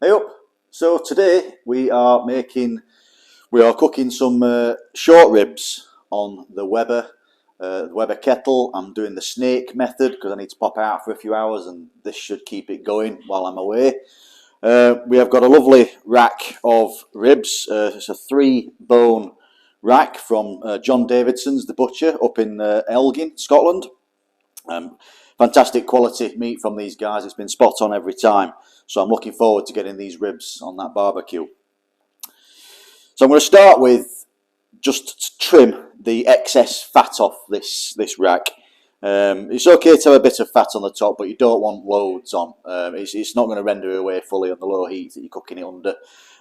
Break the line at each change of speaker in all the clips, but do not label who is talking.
Hey up! So today we are cooking some short ribs on the Weber kettle. I'm doing the snake method because I need to pop out for a few hours, and this should keep it going while I'm away. We have got a lovely rack of ribs. It's a 3-bone rack from John Davidson's, the butcher, up in Elgin, Scotland. Fantastic quality meat from these guys. It's been spot on every time. So I'm looking forward to getting these ribs on that barbecue. So I'm going to start with just trim the excess fat off this rack. It's okay to have a bit of fat on the top, but you don't want loads on. It's not going to render away fully on the low heat that you're cooking it under,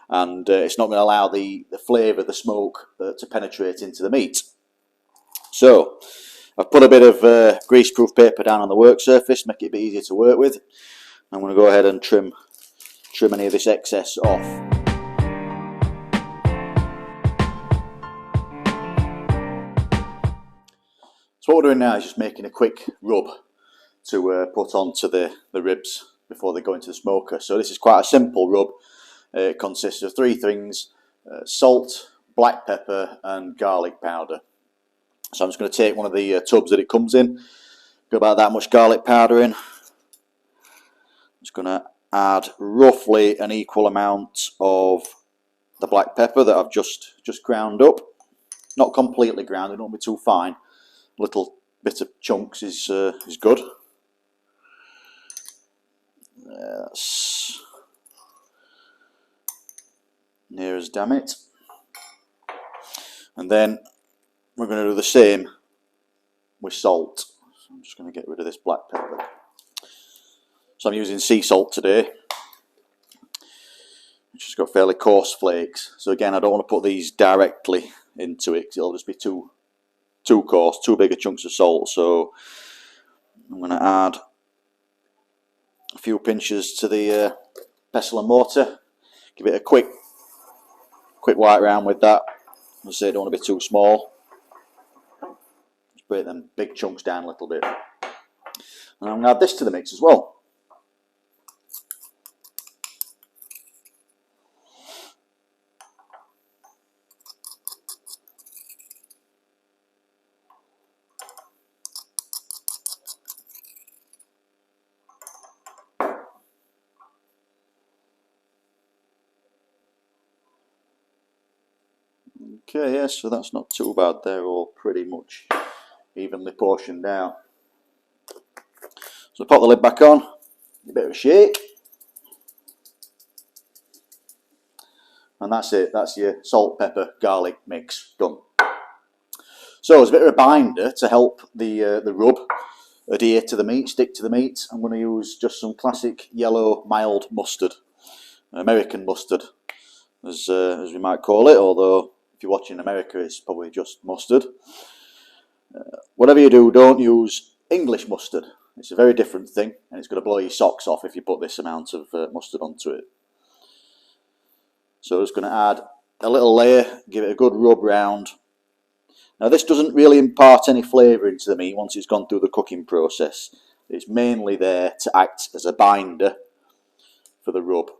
and it's not going to allow the flavour, the smoke, to penetrate into the meat. So I've put a bit of greaseproof paper down on the work surface, make it a bit easier to work with. I'm going to go ahead and trim any of this excess off. So what we're doing now is just making a quick rub to put onto the ribs before they go into the smoker. So this is quite a simple rub. It consists of 3 things: salt, black pepper and garlic powder. So I'm just going to take one of the tubs that it comes in, got about that much garlic powder in. Just going to add roughly an equal amount of the black pepper that I've just ground up. Not completely ground, it don't be too fine. A little bit of chunks is good. That's near as damn it. And then we're going to do the same with salt. So I'm just going to get rid of this black pepper. So I'm using sea salt today, which has got fairly coarse flakes. So again, I don't want to put these directly into it because it'll just be too coarse, too big a chunks of salt. So I'm going to add a few pinches to the pestle and mortar. Give it a quick white round with that. As I say, I don't want to be too small. Just break them big chunks down a little bit. And I'm going to add this to the mix as well. Okay, yeah, so that's not too bad. They're all pretty much evenly portioned out. So pop the lid back on, a bit of a shake, and that's it. That's your salt, pepper, garlic mix done. So as a bit of a binder to help the rub adhere to the meat, stick to the meat, I'm going to use just some classic yellow mild mustard, American mustard, as we might call it, although if you're watching America, it's probably just mustard. Whatever you do, don't use English mustard. It's a very different thing, and it's going to blow your socks off if you put this amount of mustard onto it. So I'm just going to add a little layer, give it a good rub round. Now this doesn't really impart any flavour into the meat once it's gone through the cooking process. It's mainly there to act as a binder for the rub.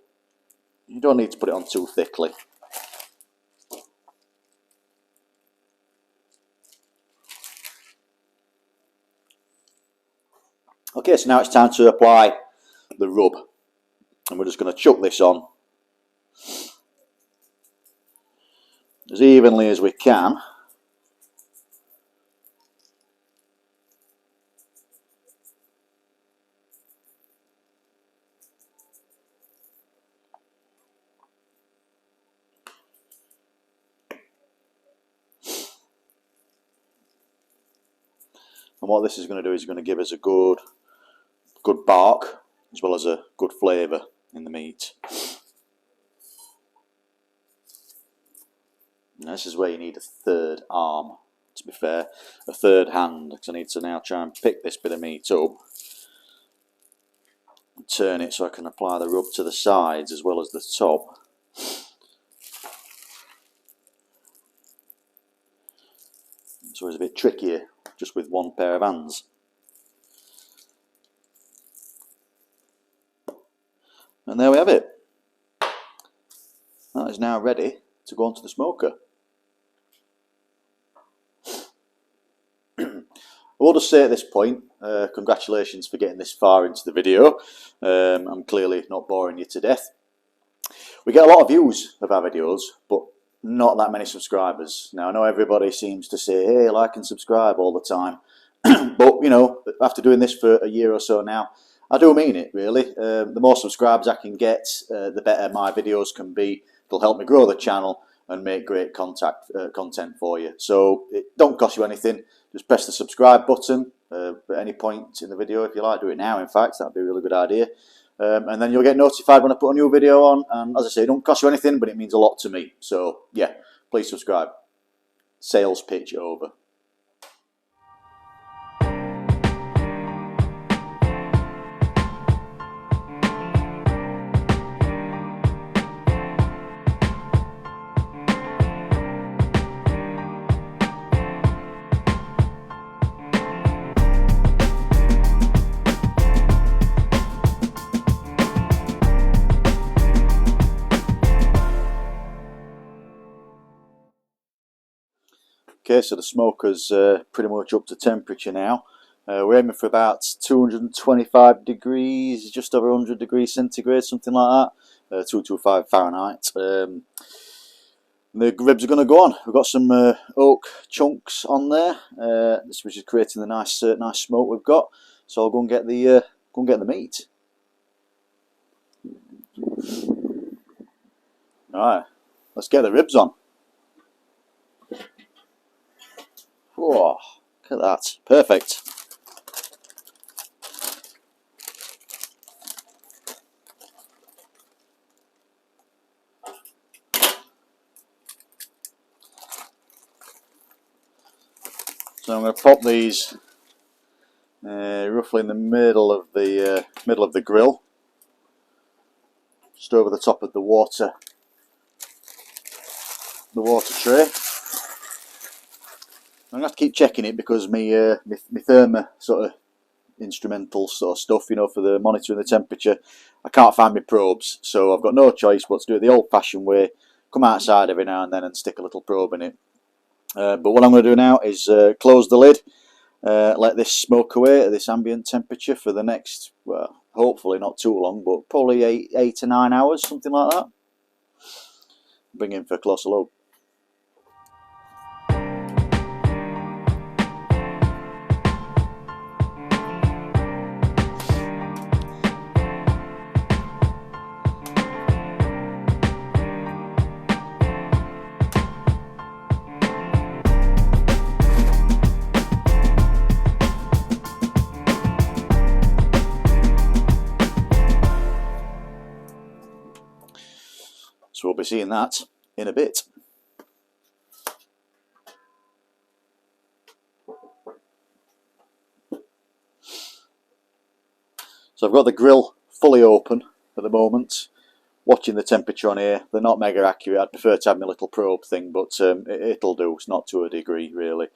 You don't need to put it on too thickly. Okay, so now it's time to apply the rub, and we're just going to chuck this on as evenly as we can. And what this is going to do is going to give us a good bark as well as a good flavour in the meat. And this is where you need a third arm, to be fair, a third hand, because I need to now try and pick this bit of meat up and turn it so I can apply the rub to the sides as well as the top. It's always a bit trickier just with one pair of hands. And there we have it. is now ready to go onto the smoker. I will just say at this point, congratulations for getting this far into the video. I'm clearly not boring you to death. We get a lot of views of our videos, but not that many subscribers. Now, I know everybody seems to say, hey, like and subscribe all the time. But, you know, after doing this for a year or so now, I do mean it, really. The more subscribers I can get, the better my videos can be. It'll help me grow the channel and make great content for you. So it don't cost you anything. Just press the subscribe button at any point in the video if you like. Do it now, in fact. That'd be a really good idea. And then you'll get notified when I put a new video on. And as I say, it don't cost you anything, but it means a lot to me. So yeah, please subscribe. Sales pitch over. Okay, so the smoker's pretty much up to temperature now. We're aiming for about 225 degrees, just over 100 degrees centigrade, something like that. 225 Fahrenheit. The ribs are going to go on. We've got some oak chunks on there, which is creating the nice smoke we've got. So I'll go and get the meat. All right, let's get the ribs on. Whoa, look at that. Perfect. So I'm going to pop these roughly in the middle of the grill, just over the top of the water tray. I'm going to have to keep checking it because my thermo sort of instrumental sort of stuff, you know, for the monitoring the temperature, I can't find my probes, so I've got no choice but to do it the old-fashioned way, come outside every now and then and stick a little probe in it. But what I'm going to do now is close the lid, let this smoke away at this ambient temperature for the next, well, hopefully not too long, but probably 8 to 9 hours, something like that. Bring in for a closer look. So we'll be seeing that in a bit. So I've got the grill fully open at the moment, watching the temperature on here. They're not mega accurate. I'd prefer to have my little probe thing, but it'll do. It's not to a degree, really.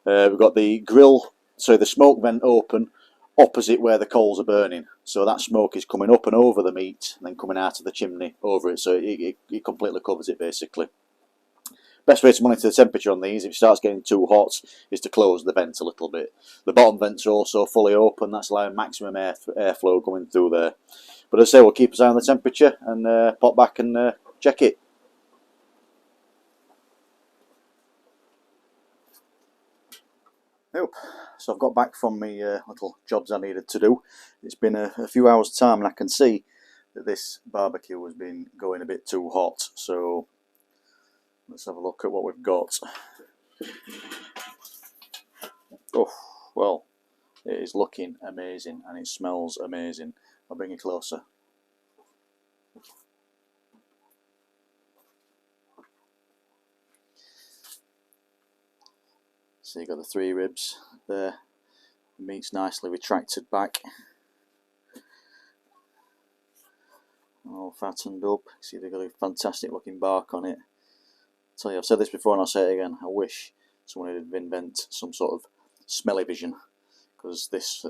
We've got the the smoke vent open opposite where the coals are burning. So that smoke is coming up and over the meat and then coming out of the chimney over it. So it completely covers it, basically. Best way to monitor the temperature on these, if it starts getting too hot, is to close the vent a little bit. The bottom vents are also fully open. That's allowing maximum airflow going through there. But as I say, we'll keep an eye on the temperature and pop back and check it. Nope. So I've got back from my little jobs I needed to do. It's been a few hours time and I can see that this barbecue has been going a bit too hot. So let's have a look at what we've got. Oh, well, it is looking amazing and it smells amazing. I'll bring it closer. So you've got the 3 ribs there. The meat's nicely retracted back. All fattened up. See, they've got a fantastic looking bark on it. I tell you, I've said this before and I'll say it again. I wish someone would invent some sort of smelly vision, because this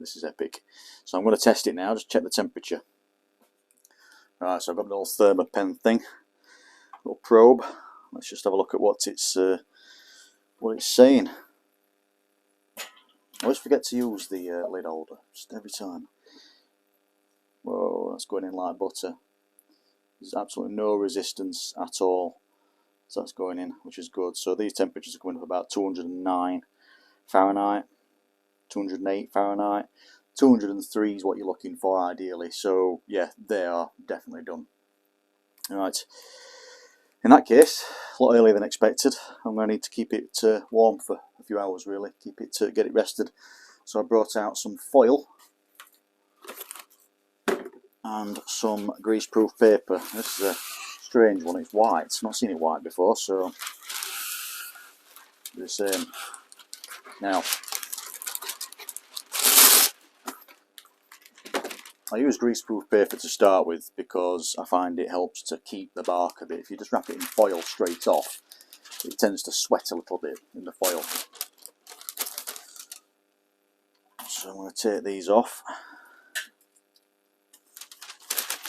is epic. So I'm going to test it now. Just check the temperature. Right, so I've got my little thermopen thing. little probe. Let's just have a look at what it's saying. I always forget to use the lid holder, just every time. Whoa, that's going in like butter. There's absolutely no resistance at all. So that's going in, which is good. So these temperatures are coming up about 209 Fahrenheit, 208 Fahrenheit. 203 is what you're looking for ideally. So yeah, they are definitely done. Alright, in that case, a lot earlier than expected. I'm going to need to keep it warm for a few hours really, get it rested. So I brought out some foil and some greaseproof paper. This is a strange one, it's white. I've not seen it white before, so the same. Now, I use greaseproof paper to start with because I find it helps to keep the bark a bit. If you just wrap it in foil straight off, it tends to sweat a little bit in the foil. So I'm going to take these off.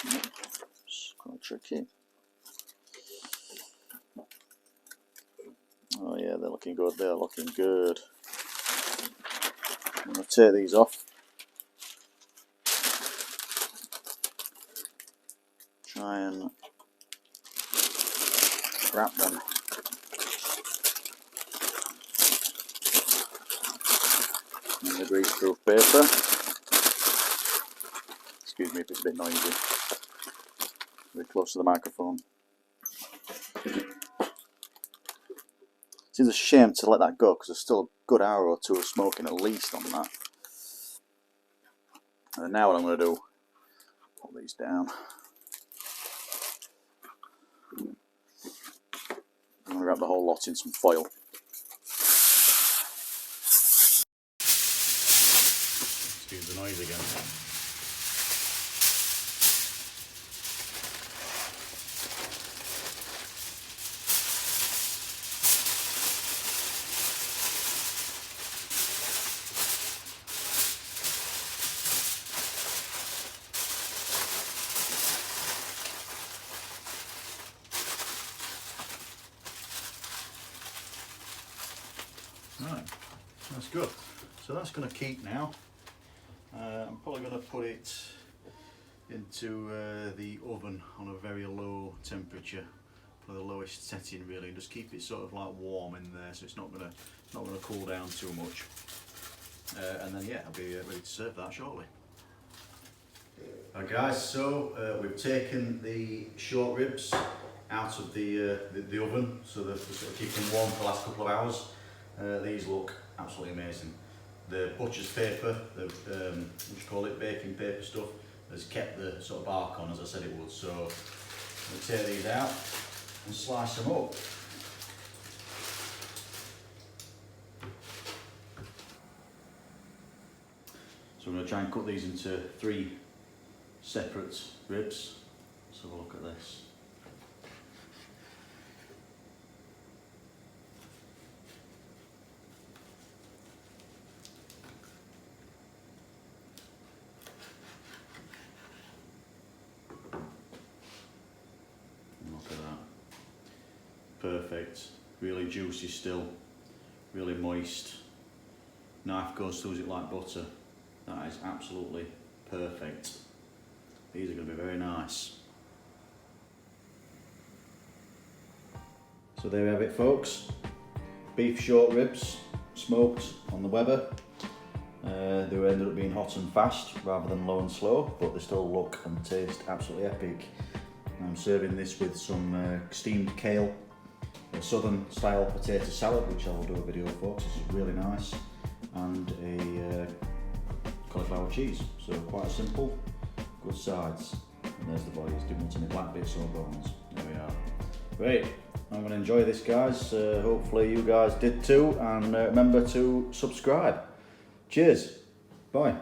It's quite tricky. Oh yeah, they're looking good, they're looking good. I'm going to take these off. Try and wrap them. In the greaseproof paper. Excuse me if it's a bit noisy. A bit close to the microphone. Seems a shame to let that go because there's still a good hour or two of smoking at least on that. And now what I'm going to do, put these down. I'm going to wrap the whole lot in some foil. Excuse the noise again. Right, that's good. So that's going to keep now. I'm probably going to put it into the oven on a very low temperature, for the lowest setting really, and just keep it sort of like warm in there, so it's not going to cool down too much. And then yeah, I'll be ready to serve that shortly. Right guys, so we've taken the short ribs out of the oven, so they're sort of keeping warm for the last couple of hours. These look absolutely amazing. The butcher's paper, the what do you call it, baking paper stuff, has kept the sort of bark on as I said it would. So we'll take these out and slice them up. So I'm going to try and cut these into 3 separate ribs. Let's have a look at this. Look at that. Perfect. Really juicy still. Really moist. Knife goes through it like butter. That is absolutely perfect. These are going to be very nice. So there we have it folks. Beef short ribs, smoked on the Weber. They ended up being hot and fast rather than low and slow, but they still look and taste absolutely epic. I'm serving this with some steamed kale, a southern style potato salad, which I will do a video for because it's really nice, and a cauliflower cheese. So quite simple, good sides. And there's the boys, didn't want any black bits or bones. There we are. Great, I'm going to enjoy this guys, hopefully you guys did too, and remember to subscribe. Cheers, bye.